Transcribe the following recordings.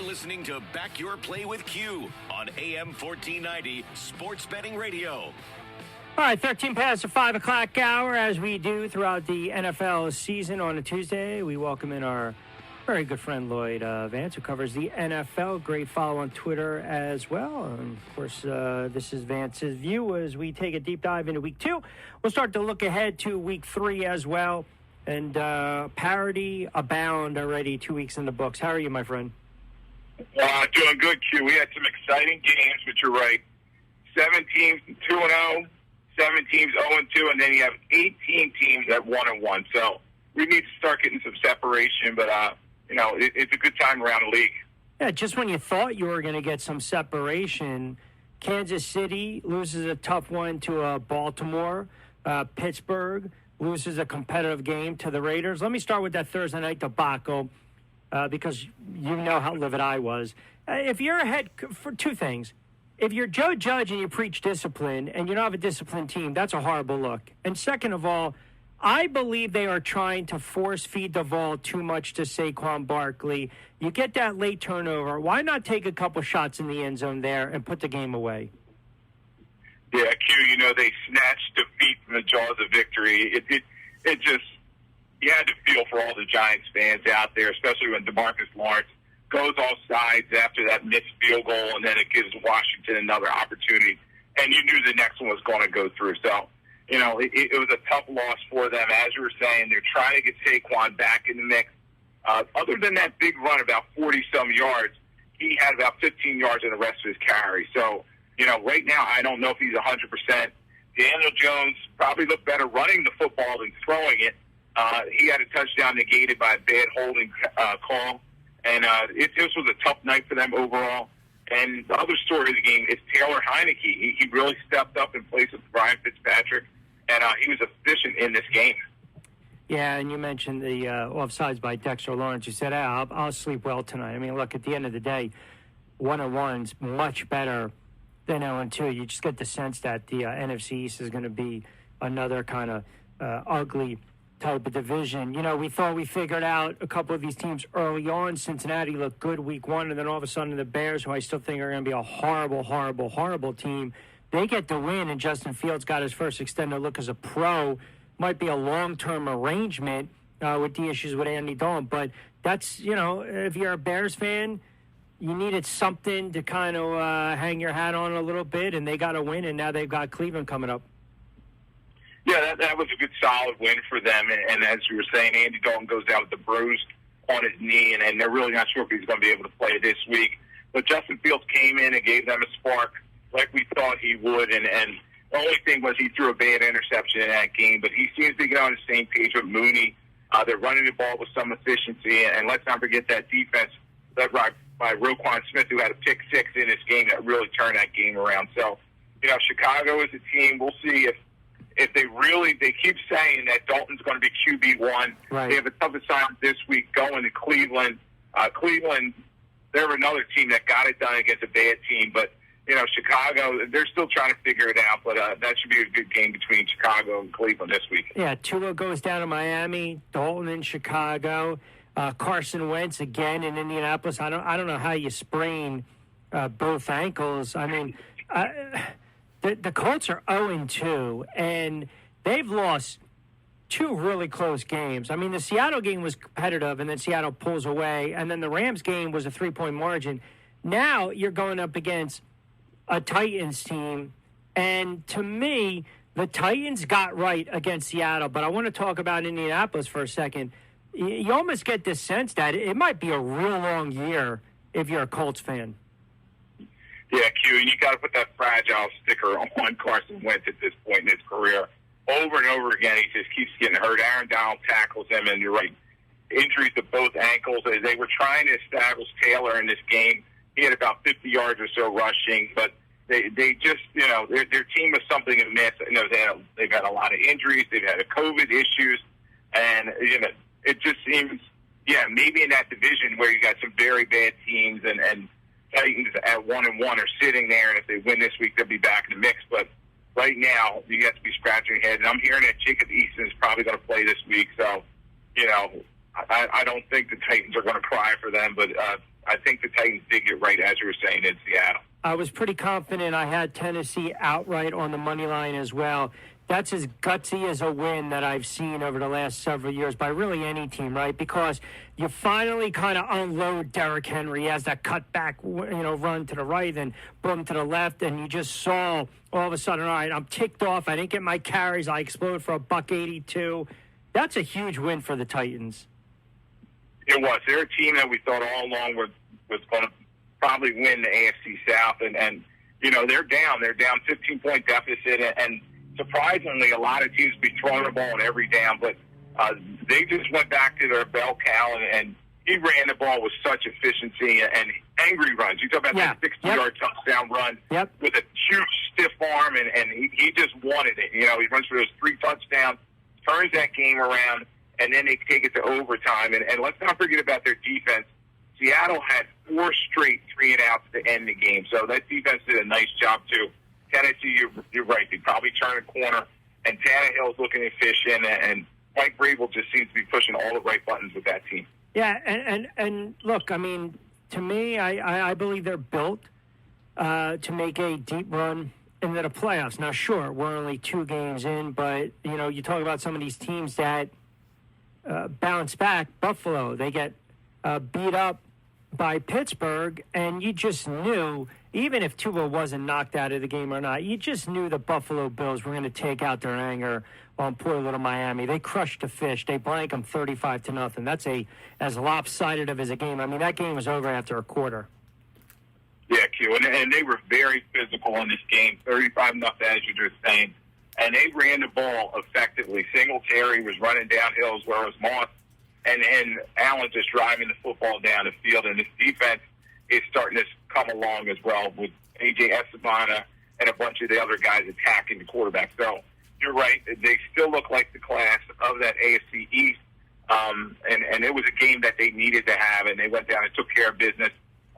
listening to Back Your Play with Q on AM 1490 Sports Betting Radio. All right, 13 past the 5 o'clock hour, as we do throughout the NFL season on a Tuesday. We welcome in our very good friend Lloyd Vance, who covers the NFL. Great follow on Twitter as well. And of course, this is Vance's view as we take a deep dive into Week 2. We'll start to look ahead to Week 3 as well. And parity abound already 2 weeks in the books. How are you, my friend? Doing good, Q. We had some exciting games, but you're right. 7 teams 2-0, 7 teams 0-2, and then you have 18 teams at 1-1. So we need to start getting some separation, but it's a good time around the league. Yeah, just when you thought you were going to get some separation, Kansas City loses a tough one to Baltimore. Pittsburgh loses a competitive game to the Raiders. Let me start with that Thursday night debacle because you know how livid I was. If you're ahead for two things, if you're Joe Judge and you preach discipline and you don't have a disciplined team, that's a horrible look. And second of all, I believe they are trying to force feed the ball too much to Saquon Barkley. You get that late turnover. Why not take a couple shots in the end zone there and put the game away? Yeah, Q, they snatched defeat from the jaws of victory. It just, you had to feel for all the Giants fans out there, especially when DeMarcus Lawrence goes off sides after that missed field goal, and then it gives Washington another opportunity. And you knew the next one was going to go through. So, it was a tough loss for them. As you were saying, they're trying to get Saquon back in the mix. Other than that big run, about 40-some yards, he had about 15 yards in the rest of his carry. So, right now, I don't know if he's 100%. Daniel Jones probably looked better running the football than throwing it. He had a touchdown negated by a bad holding call. And this was a tough night for them overall. And the other story of the game is Taylor Heineke. He really stepped up in place of Brian Fitzpatrick, and he was efficient in this game. Yeah, and you mentioned the offsides by Dexter Lawrence. You said, I'll sleep well tonight. I mean, look, at the end of the day, 1-1's much better than 0-2. You just get the sense that the NFC East is going to be another kind of ugly type of division. We thought we figured out a couple of these teams early on. Cincinnati looked good week 1, and then all of a sudden the Bears, who I still think are going to be a horrible, horrible, horrible team, they get the win, and Justin Fields got his first extended look as a pro. Might be a long-term arrangement with the issues with Andy Dalton, but that's, if you're a Bears fan, you needed something to kind of hang your hat on a little bit, and they got a win, and now they've got Cleveland coming up. Yeah, that was a good, solid win for them. And as you were saying, Andy Dalton goes out with the bruise on his knee, and they're really not sure if he's going to be able to play this week. But Justin Fields came in and gave them a spark like we thought he would. And the only thing was he threw a bad interception in that game. But he seems to get on the same page with Mooney. They're running the ball with some efficiency. And let's not forget that defense led by Roquan Smith, who had a pick six in this game that really turned that game around. So, Chicago is a team. We'll see if they keep saying that Dalton's going to be QB1. Right. They have a tough assignment this week going to Cleveland. Cleveland, they're another team that got it done against a bad team. But, Chicago, they're still trying to figure it out. But that should be a good game between Chicago and Cleveland this week. Yeah, Tua goes down to Miami, Dalton in Chicago, Carson Wentz again in Indianapolis. I don't know how you sprain both ankles. I mean, the Colts are 0-2, and they've lost 2 really close games. I mean, the Seattle game was competitive, and then Seattle pulls away, and then the Rams game was a 3-point margin. Now you're going up against a Titans team, and to me, the Titans got right against Seattle, but I want to talk about Indianapolis for a second. You almost get this sense that it might be a real long year if you're a Colts fan. Yeah, Q, and you got to put that fragile sticker on Carson Wentz at this point in his career. Over and over again, he just keeps getting hurt. Aaron Donald tackles him, and you're right, injuries to both ankles. They were trying to establish Taylor in this game. He had about 50 yards or so rushing, but they just, their team was something amiss. They've had a lot of injuries. They've had COVID issues, and, it just seems, maybe in that division where you got some very bad teams and Titans at 1-1 are sitting there, and if they win this week, they'll be back in the mix. But right now, you have to be scratching your head. And I'm hearing that Jacob Eason is probably going to play this week. So, I don't think the Titans are going to cry for them. But I think the Titans did get right, as you were saying, in Seattle. I was pretty confident. I had Tennessee outright on the money line as well. That's as gutsy as a win that I've seen over the last several years by really any team, right? Because you finally kind of unload Derrick Henry. He has that cutback, run to the right and boom to the left, and you just saw all of a sudden, all right, I'm ticked off. I didn't get my carries. I exploded for $182. That's a huge win for the Titans. It was. They're a team that we thought all along was going to probably win the AFC South, and they're down. They're down 15-point deficit, and surprisingly, a lot of teams be throwing the ball on every down, but they just went back to their bell cow, and he ran the ball with such efficiency and angry runs. You talk about that 60-yard touchdown run with a huge stiff arm, and he just wanted it. He runs for those 3 touchdowns, turns that game around, and then they take it to overtime. And let's not forget about their defense. Seattle had 4 straight 3-and-outs to end the game, so that defense did a nice job too. Tennessee, you're right. They probably turn a corner, and Tannehill's looking efficient, and Mike Vrabel just seems to be pushing all the right buttons with that team. Yeah, and look, I mean, to me, I believe they're built to make a deep run into the playoffs. Now, sure, we're only 2 games in, but, you talk about some of these teams that bounce back. Buffalo, they get beat up by Pittsburgh, and you just knew, even if Tua wasn't knocked out of the game or not, you just knew the Buffalo Bills were going to take out their anger on poor little Miami. They crushed the fish. They blank them 35-0. That's as lopsided of as a game. I mean, that game was over after a quarter. Yeah, Q, and they were very physical in this game, 35-0, as you're just saying, and they ran the ball effectively. Singletary was running downhill as well as Moss, and Allen just driving the football down the field, and this defense is starting to come along as well with A.J. Estebana and a bunch of the other guys attacking the quarterback. So you're right. They still look like the class of that AFC East, and it was a game that they needed to have, and they went down and took care of business.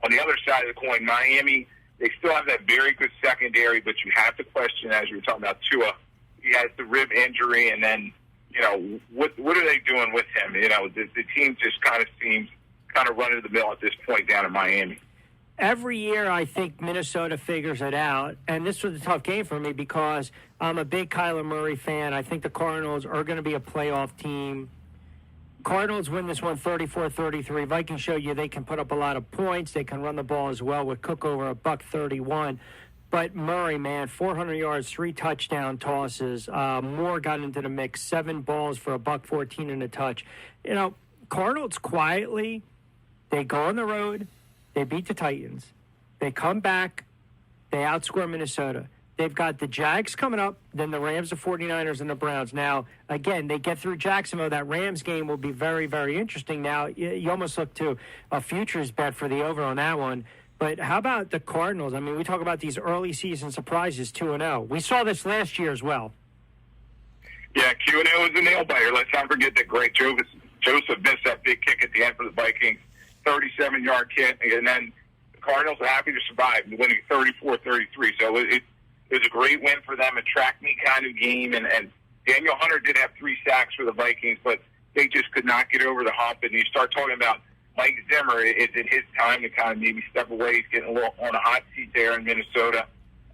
On the other side of the coin, Miami, they still have that very good secondary, but you have to question, as you were talking about Tua, he has the rib injury, and then, what are they doing with him? The team just kind of seems kind of running the mill at this point down in Miami. Every year, I think Minnesota figures it out, and this was a tough game for me because I'm a big Kyler Murray fan. I think the Cardinals are going to be a playoff team. Cardinals win this one 34-33. Vikings show you they can put up a lot of points. They can run the ball as well with Cook over $131. But Murray, man, 400 yards, 3 touchdown tosses. Moore got into the mix, 7 balls for $114 and a touch. Cardinals quietly, they go on the road, they beat the Titans, they come back, they outscore Minnesota. They've got the Jags coming up, then the Rams, the 49ers, and the Browns. Now, again, they get through Jacksonville. That Rams game will be very, very interesting. Now, you almost look to a futures bet for the over on that one. But how about the Cardinals? I mean, we talk about these early season surprises, 2-0. We saw this last year as well. Yeah, Q, and it was a nail-biter. Let's not forget that Greg Joseph missed that big kick at the end for the Vikings, 37-yard kick, and then the Cardinals are happy to survive, winning 34-33. So it was a great win for them, a track-meet kind of game, and Daniel Hunter did have 3 sacks for the Vikings, but they just could not get over the hump. And you start talking about Mike Zimmer, is it his time to kind of maybe step away? He's getting a little on a hot seat there in Minnesota.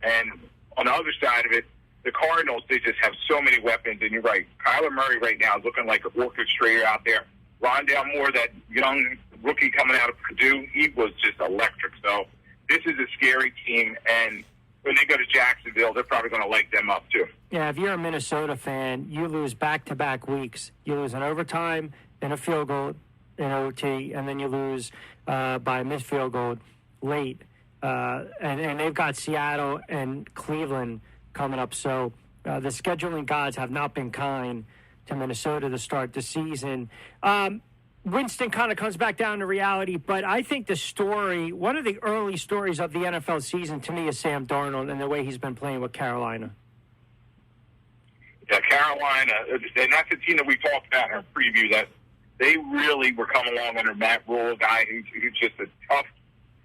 And on the other side of it, the Cardinals, they just have so many weapons. And you're right, Kyler Murray right now is looking like an orchestrator out there. Rondale Moore, that young rookie coming out of Purdue, he was just electric. So this is a scary team, and when they go to Jacksonville, they're probably going to light them up too. Yeah, if you're a Minnesota fan, you lose back-to-back weeks. You lose an overtime, then a field goal, in OT, and then you lose by a missed field goal late. And they've got Seattle and Cleveland coming up. So the scheduling gods have not been kind to Minnesota to start the season. Winston kind of comes back down to reality, but I think the story, one of the early stories of the NFL season to me is Sam Darnold and the way he's been playing with Carolina. Yeah, Carolina, and that's a team that we talked about in our preview, that they really were coming along under Matt Rule, a guy who's just a tough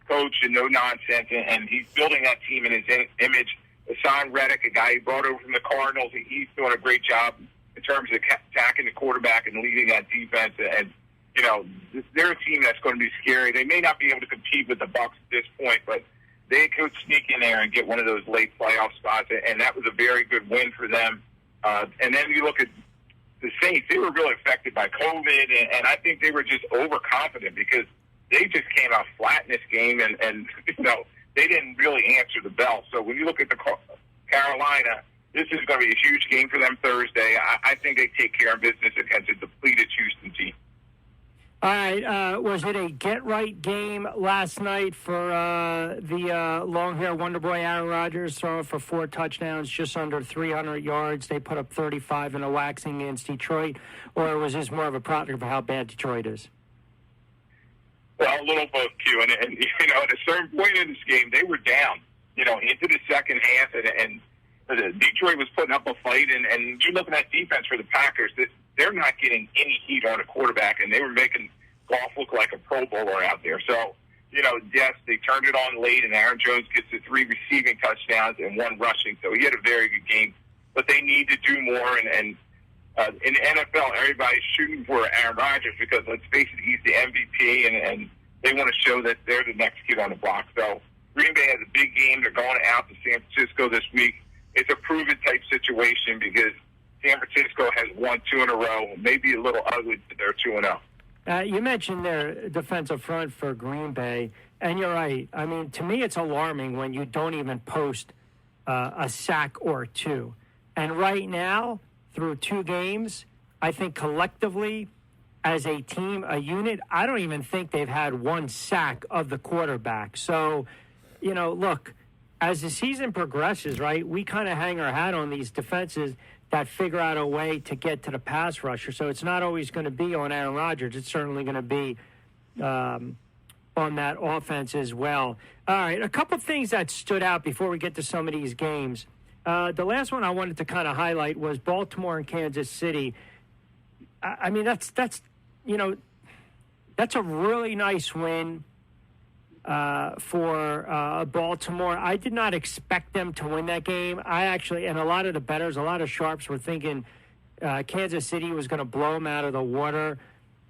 coach and no nonsense, and he's building that team in his image. Hassan Reddick, a guy he brought over from the Cardinals, he's doing a great job in terms of attacking the quarterback and leading that defense. And they're a team that's going to be scary. They may not be able to compete with the Bucs at this point, but they could sneak in there and get one of those late playoff spots, and that was a very good win for them. And then you look at the Saints; they were really affected by COVID, and I think they were just overconfident because they just came out flat in this game, and they didn't really answer the bell. So when you look at the Carolina, this is going to be a huge game for them Thursday. I think they take care of business against a depleted Houston team. All right. Was it a get-right game last night for the long-hair wonder boy Aaron Rodgers, throwing for 4 touchdowns, just under 300 yards? They put up 35 in a waxing against Detroit. Or was this more of a product of how bad Detroit is? Well, a little both, Q. And at a certain point in this game, they were down, into the second half. And Detroit was putting up a fight. And you're looking at defense for the Packers. They're not getting any heat on a quarterback, and they were making Goff look like a Pro Bowler out there. So, yes, they turned it on late, and Aaron Jones gets the 3 receiving touchdowns and 1 rushing. So he had a very good game. But they need to do more, and in the NFL, everybody's shooting for Aaron Rodgers because, let's face it, he's the MVP, and they want to show that they're the next kid on the block. So Green Bay has a big game. They're going out to San Francisco this week. It's a prove-it-type situation because San Francisco has won 2 in a row, maybe a little ugly, but they're 2-0. You mentioned their defensive front for Green Bay, and you're right. I mean, to me, it's alarming when you don't even post a sack or 2. And right now, through 2 games, I think collectively, as a team, a unit, I don't even think they've had 1 sack of the quarterback. So, look, as the season progresses, right, we kind of hang our hat on these defenses that figure out a way to get to the pass rusher. So it's not always going to be on Aaron Rodgers. It's certainly going to be on that offense as well. All right, a couple things that stood out before we get to some of these games. The last one I wanted to kind of highlight was Baltimore and Kansas City. I mean, that's a really nice win for Baltimore. I did not expect them to win that game. And a lot of the bettors, a lot of sharps were thinking Kansas City was going to blow them out of the water.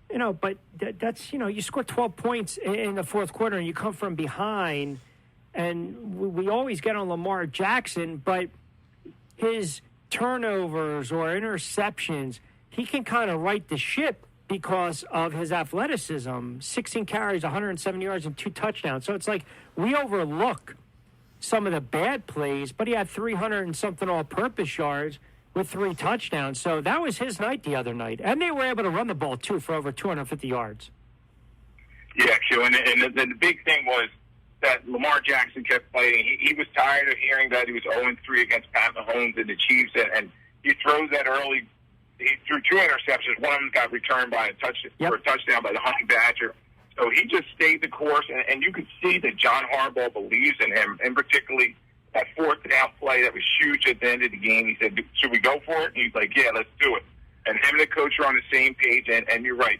But that's, you score 12 points in the fourth quarter and you come from behind. And we always get on Lamar Jackson, but his turnovers or interceptions, he can kind of right the ship because of his athleticism. 16 carries, 170 yards, and 2 touchdowns. So it's like we overlook some of the bad plays, but he had 300 and something all-purpose yards with 3 touchdowns. So that was his night the other night. And they were able to run the ball, too, for over 250 yards. Yeah, Q, and the big thing was that Lamar Jackson kept fighting. He was tired of hearing that he was 0-3 against Pat Mahomes and the Chiefs, and he throws that early. He threw 2 interceptions. One of them got returned by for a touchdown by the Honey Badger. So he just stayed the course, and you could see that John Harbaugh believes in him, and particularly that 4th down play that was huge at the end of the game. He said, should we go for it? And he's like, yeah, let's do it. And him and the coach are on the same page, and you're right.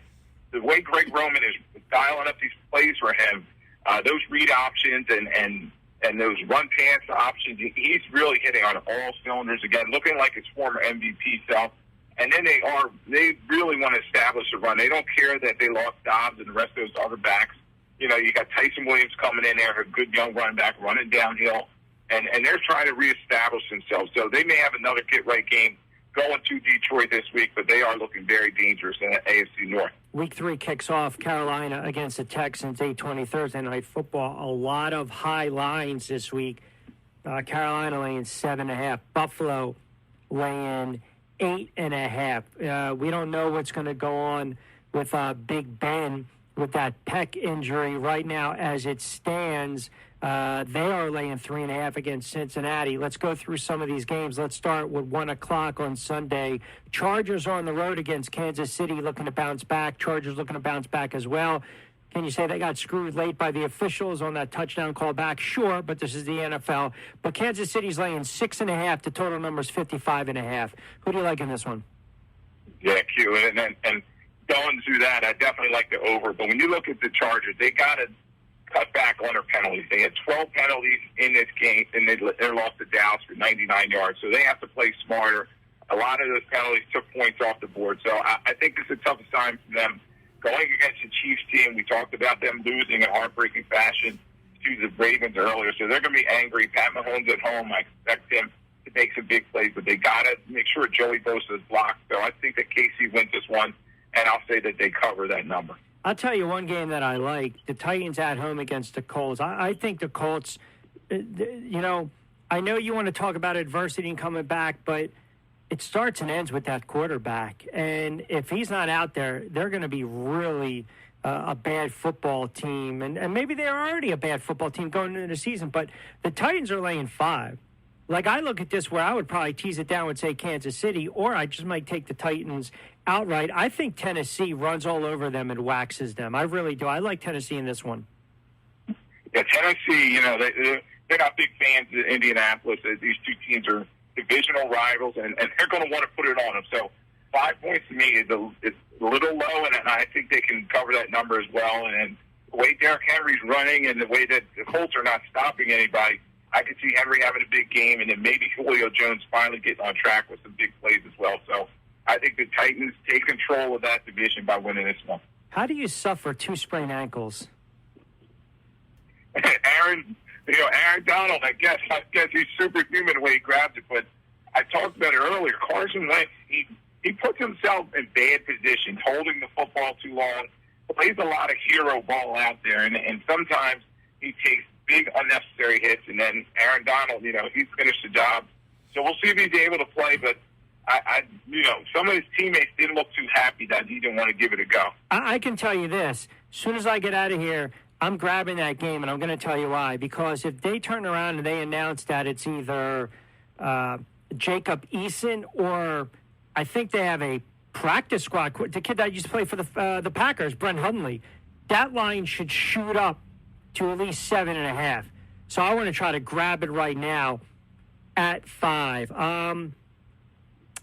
The way Greg Roman is dialing up these plays for him, those read options and those run-pass options, he's really hitting on all cylinders again, looking like his former MVP self. And then they really want to establish a run. They don't care that they lost Dobbs and the rest of those other backs. You got Tyson Williams coming in there, a good young running back running downhill, and they're trying to reestablish themselves. So they may have another get-right game going to Detroit this week, but they are looking very dangerous in the AFC North. Week 3 kicks off Carolina against the Texans, 8:20 Thursday Night Football. A lot of high lines this week. Carolina laying 7.5. Buffalo laying 8.5. We don't know what's going to go on with Big Ben with that pec injury right now as it stands. They are laying 3.5 against Cincinnati. Let's go through some of these games. Let's start with 1 o'clock on Sunday. Chargers are on the road against Kansas City, looking to bounce back. Chargers looking to bounce back as well. Can you say they got screwed late by the officials on that touchdown call back? Sure, but this is the NFL. But Kansas City's laying 6.5. The total number is 55.5. Who do you like in this one? Yeah, Q. And going through that, I definitely like the over. But when you look at the Chargers, they got to cut back on their penalties. They had 12 penalties in this game, and they lost to Dallas for 99 yards. So they have to play smarter. A lot of those penalties took points off the board. So I think it's a tough assignment for them. going against the Chiefs team. We talked about them losing in heartbreaking fashion to the Ravens earlier, so they're going to be angry. Pat Mahomes at home, I expect him to make some big plays, but they got to make sure Joey Bosa is blocked. So I think that KC wins this one, and I'll say that they cover that number. I'll tell you one game that I like, the Titans at home against the Colts. I think the Colts, I know you want to talk about adversity and coming back, but it starts and ends with that quarterback. And if he's not out there, they're going to be really a bad football team. And maybe they're already a bad football team going into the season, but the Titans are laying 5. Like, I look at this where I would probably tease it down and say Kansas City, or I just might take the Titans outright. I think Tennessee runs all over them and waxes them. I really do. I like Tennessee in this one. Yeah, Tennessee, they're not big fans of Indianapolis. These two teams are divisional rivals, and they're going to want to put it on them. So 5 points to me is a little low, and I think they can cover that number as well. And the way Derrick Henry's running and the way that the Colts are not stopping anybody, I could see Henry having a big game, and then maybe Julio Jones finally getting on track with some big plays as well. So I think the Titans take control of that division by winning this one. How do you suffer 2 sprained ankles? Aaron Donald, I guess he's superhuman the way he grabs it, but I talked about it earlier. Carson Wentz, he puts himself in bad positions, holding the football too long, plays a lot of hero ball out there, and sometimes he takes big unnecessary hits, and then Aaron Donald, he's finished the job. So we'll see if he's able to play, but some of his teammates didn't look too happy that he didn't want to give it a go. I can tell you this. As soon as I get out of here, I'm grabbing that game, and I'm going to tell you why. Because if they turn around and they announce that it's either Jacob Eason or I think they have a practice squad, the kid that used to play for the Packers, Brent Hundley, that line should shoot up to at least 7.5. So I want to try to grab it right now at 5.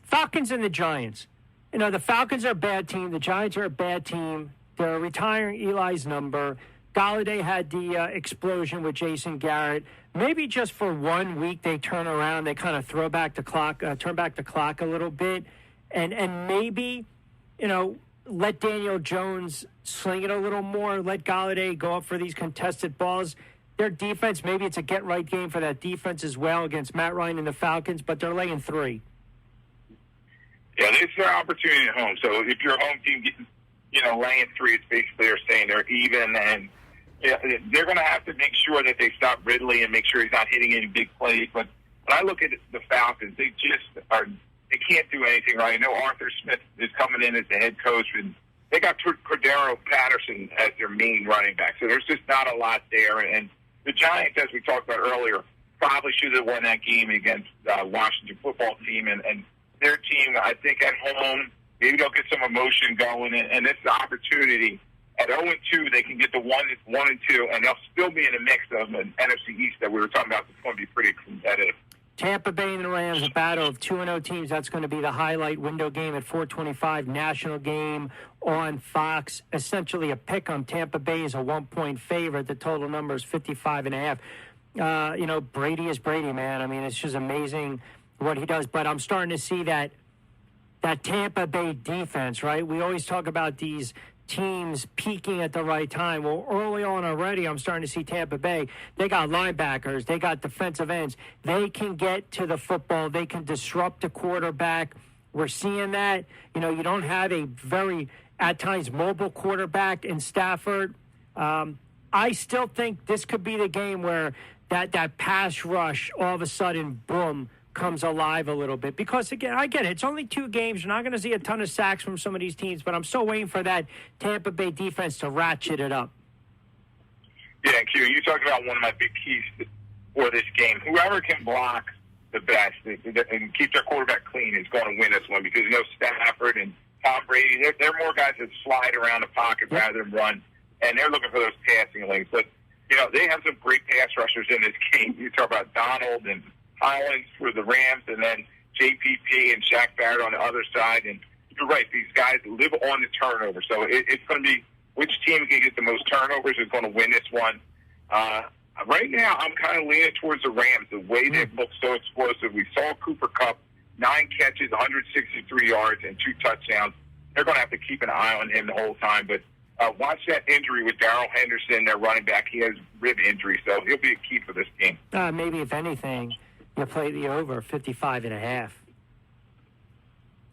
Falcons and the Giants. The Falcons are a bad team. The Giants are a bad team. They're retiring Eli's number. Galladay had the explosion with Jason Garrett. Maybe just for 1 week they turn around, they kind of turn back the clock a little bit, and maybe, let Daniel Jones sling it a little more, let Galladay go up for these contested balls. Their defense, maybe it's a get-right game for that defense as well against Matt Ryan and the Falcons, but they're laying 3. Yeah, this is their opportunity at home. So if your home team gets, laying 3, it's basically they're saying they're even, and they're going to have to make sure that they stop Ridley and make sure he's not hitting any big plays. But when I look at the Falcons, they can't do anything right. I know Arthur Smith is coming in as the head coach, and they got Cordero Patterson as their main running back. So there's just not a lot there. And the Giants, as we talked about earlier, probably should have won that game against Washington football team. And their team, I think, at home, maybe they'll get some emotion going. And it's the opportunity. At 0-2, they can get to 1-2, and they'll still be in the mix of an NFC East that we were talking about. It's going to be pretty competitive. Tampa Bay and the Rams, a battle of 2-0 teams. That's going to be the highlight window game at 4:25, national game on Fox. Essentially a pick on Tampa Bay is a 1-point favorite. The total number is 55.5. Brady is Brady, man. I mean, it's just amazing what he does. But I'm starting to see that Tampa Bay defense, right? We always talk about these teams peaking at the right time. Well, early on already, I'm starting to see Tampa Bay. They got linebackers. They got defensive ends. They can get to the football. They can disrupt the quarterback. We're seeing that. You don't have a very, at times, mobile quarterback in Stafford. I still think this could be the game where that pass rush, all of a sudden, boom, comes alive a little bit. Because, again, I get it. It's only 2 games. You're not going to see a ton of sacks from some of these teams, but I'm still waiting for that Tampa Bay defense to ratchet it up. Yeah, Q, you talked about one of my big keys for this game. Whoever can block the best and keep their quarterback clean is going to win this one, because Stafford and Tom Brady, they're more guys that slide around the pocket rather than run, and they're looking for those passing lanes. But, they have some great pass rushers in this game. You talk about Donald and Collins for the Rams, and then JPP and Shaq Barrett on the other side. And you're right, these guys live on the turnover. So it's going to be which team can get the most turnovers is going to win this one. Right now, I'm kind of leaning towards the Rams, the way they've looked so explosive. We saw Cooper Kupp, 9 catches, 163 yards, and 2 touchdowns. They're going to have to keep an eye on him the whole time. But Watch that injury with Darrell Henderson, their running back. He has rib injury, so he'll be a key for this game. Maybe, if anything, you play the over 55.5.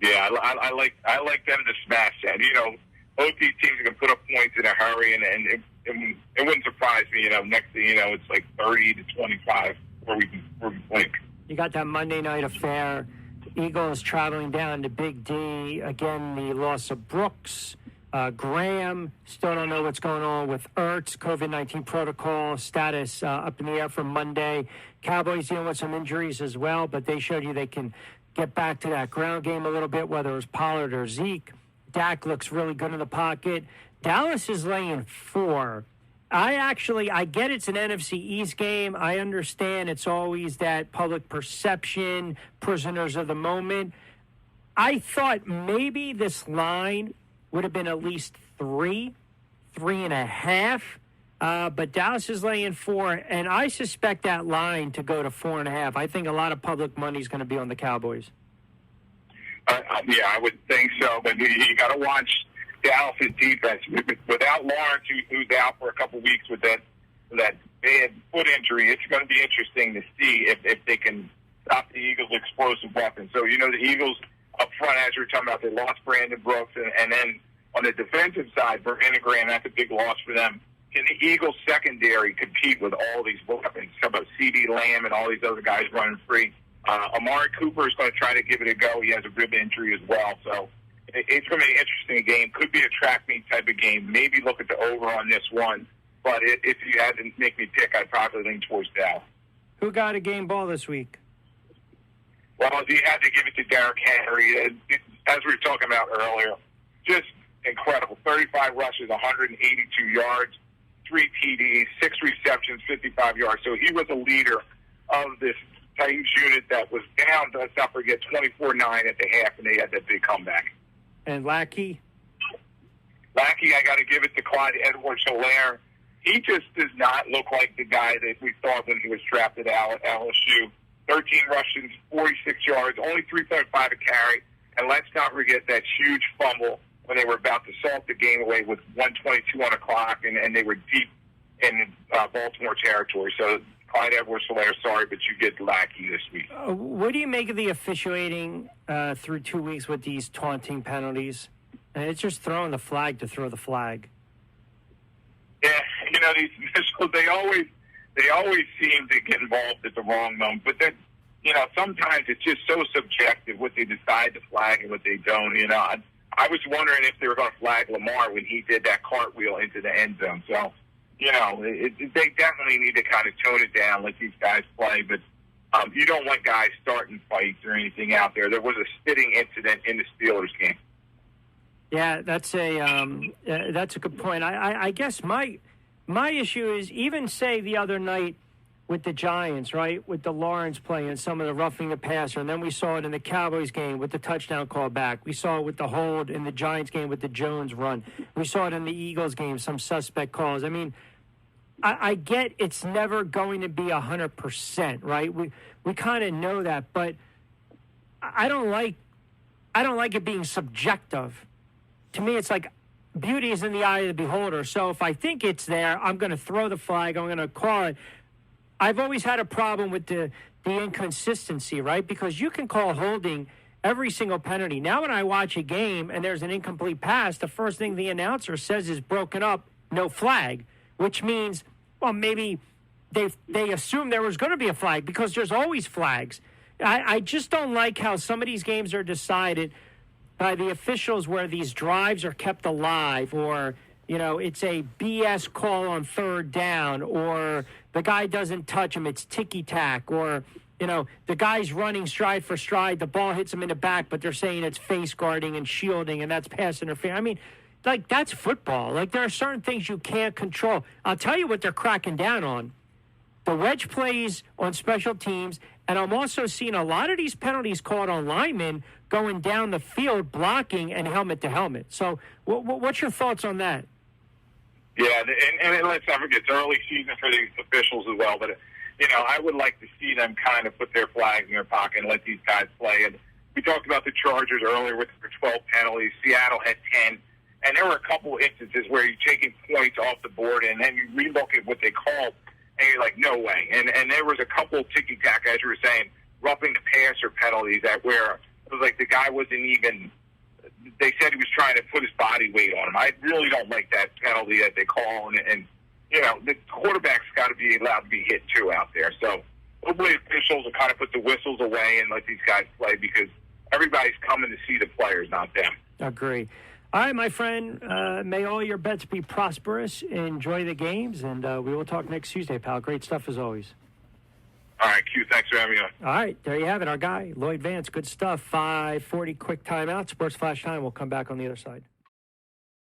Yeah, I like them to smash that. Both these teams can put up points in a hurry, and it wouldn't surprise me. Next thing you know, it's like 30-25 where we blink. You got that Monday night affair. Eagles traveling down to Big D. Again, the loss of Brooks. Graham, still don't know what's going on with Ertz, COVID-19 protocol status up in the air for Monday. Cowboys dealing with some injuries as well, but they showed you they can get back to that ground game a little bit, whether it was Pollard or Zeke. Dak looks really good in the pocket. Dallas is laying 4. I get it's an NFC East game. I understand it's always that public perception, prisoners of the moment. I thought maybe this line would have been at least 3.5. But Dallas is laying 4, and I suspect that line to go to 4.5. I think a lot of public money is going to be on the Cowboys. Yeah, I would think so. But you got to watch Dallas' defense. Without Lawrence, who's out for a couple weeks with that bad foot injury, it's going to be interesting to see if they can stop the Eagles' explosive weapons. So, the Eagles up front, as we were talking about, they lost Brandon Brooks. And then on the defensive side, Brandon Graham, that's a big loss for them. Can the Eagles' secondary compete with all these weapons? How about C.D. Lamb and all these other guys running free? Amari Cooper is going to try to give it a go. He has a rib injury as well. So it's going to be an interesting game. Could be a track meet type of game. Maybe look at the over on this one. But if you had to make me pick, I'd probably lean towards Dallas. Who got a game ball this week? Well, you had to give it to Derrick Henry. As we were talking about earlier, just incredible. 35 rushes, 182 yards, 3 TDs, 6 receptions, 55 yards. So he was a leader of this Titans unit that was down, let's not forget, 24-9 at the half, and they had that big comeback. And Lackey, I got to give it to Clyde Edwards-Helaire. He just does not look like the guy that we thought when he was drafted out at LSU. 13 rushes, 46 yards, only 3.5 a carry. And let's not forget that huge fumble when they were about to salt the game away with 1:22 on the clock, and they were deep in Baltimore territory. So Clyde Edwards-Helaire, sorry, but you get Lackey this week. What do you make of the officiating through 2 weeks with these taunting penalties? And it's just throwing the flag to throw the flag. Yeah, these officials, they always seem to get involved at the wrong moment. But then, sometimes it's just so subjective what they decide to flag and what they don't. I was wondering if they were going to flag Lamar when he did that cartwheel into the end zone. So, they definitely need to kind of tone it down, let these guys play. But you don't want guys starting fights or anything out there. There was a spitting incident in the Steelers game. Yeah, that's a good point. I guess my issue is, even say the other night with the Giants, right, with the Lawrence play and some of the roughing the passer, and then we saw it in the Cowboys game with the touchdown call back. We saw it with the hold in the Giants game with the Jones run. We saw it in the Eagles game, some suspect calls. I mean, I get it's never going to be 100%, right? We kind of know that, but I don't like it being subjective. To me, it's like beauty is in the eye of the beholder. So if I think it's there, I'm going to throw the flag. I'm going to call it. I've always had a problem with the inconsistency, right? Because you can call holding every single penalty. Now when I watch a game and there's an incomplete pass, the first thing the announcer says is broken up, no flag, which means, well, maybe they assumed there was going to be a flag because there's always flags. I just don't like how some of these games are decided by the officials where these drives are kept alive, or, it's a BS call on third down, or the guy doesn't touch him, it's ticky-tack, or, the guy's running stride for stride, the ball hits him in the back, but they're saying it's face guarding and shielding, and that's pass interference. I mean, that's football. There are certain things you can't control. I'll tell you what they're cracking down on. The wedge plays on special teams, and I'm also seeing a lot of these penalties called on linemen going down the field, blocking, and helmet to helmet. So what's your thoughts on that? Yeah, and let's not forget, it's early season for these officials as well. But, I would like to see them kind of put their flags in their pocket and let these guys play. And we talked about the Chargers earlier with their 12 penalties. Seattle had 10. And there were a couple instances where you're taking points off the board, and then you relook at what they called, and you're like, no way. And there was a couple ticky-tack, as you were saying, roughing the passer penalties that where it was like the guy wasn't even – they said he was trying to put his body weight on him. I really don't like that penalty that they call, and the quarterback's got to be allowed to be hit, too, out there. So hopefully officials will kind of put the whistles away and let these guys play because everybody's coming to see the players, not them. Agree. All right, my friend, may all your bets be prosperous. Enjoy the games, and we will talk next Tuesday, pal. Great stuff as always. All right, Q, thanks for having me on. All right, there you have it, our guy, Lloyd Vance. Good stuff. 5:40 quick timeout. Sports Flash Time. We'll come back on the other side.